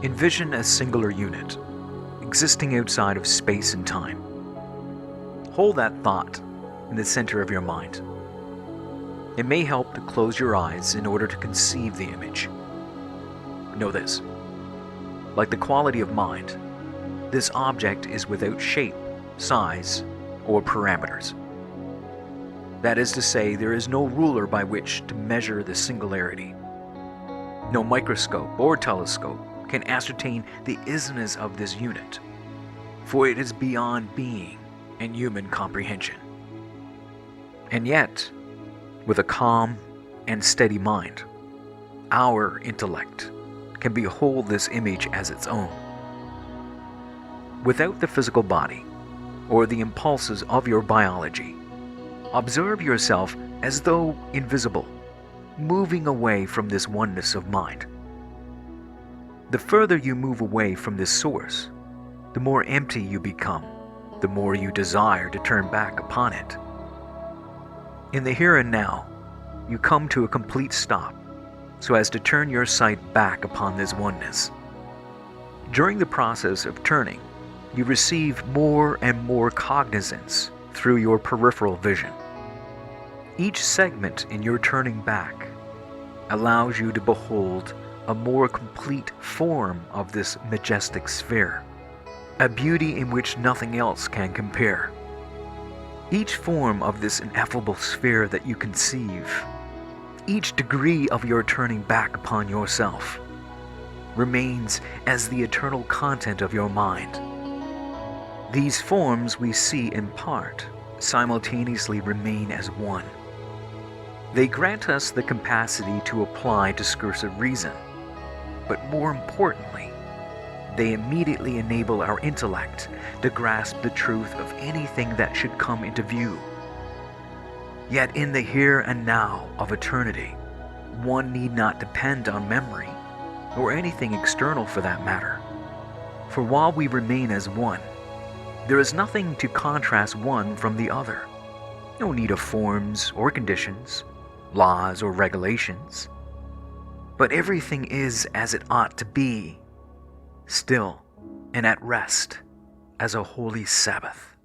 Envision a singular unit, existing outside of space and time. Hold that thought in the center of your mind. It may help to close your eyes in order to conceive the image. Know this: like the quality of mind, this object is without shape, size, or parameters. That is to say, there is no ruler by which to measure the singularity. No microscope or telescope can ascertain the isness of this unit, for it is beyond being and human comprehension. And yet, with a calm and steady mind, our intellect can behold this image as its own. Without the physical body or the impulses of your biology, observe yourself as though invisible, moving away from this oneness of mind. The further you move away from this source, the more empty you become, the more you desire to turn back upon it. In the here and now, you come to a complete stop, so as to turn your sight back upon this oneness. During the process of turning, you receive more and more cognizance through your peripheral vision. Each segment in your turning back allows you to behold a more complete form of this majestic sphere, a beauty in which nothing else can compare. Each form of this ineffable sphere that you conceive, each degree of your turning back upon yourself, remains as the eternal content of your mind. These forms we see in part simultaneously remain as one. They grant us the capacity to apply discursive reason, but more importantly, they immediately enable our intellect to grasp the truth of anything that should come into view. Yet in the here and now of eternity, one need not depend on memory, or anything external for that matter. For while we remain as one, there is nothing to contrast one from the other. No need of forms or conditions, laws or regulations. But everything is as it ought to be, still and at rest as a holy Sabbath.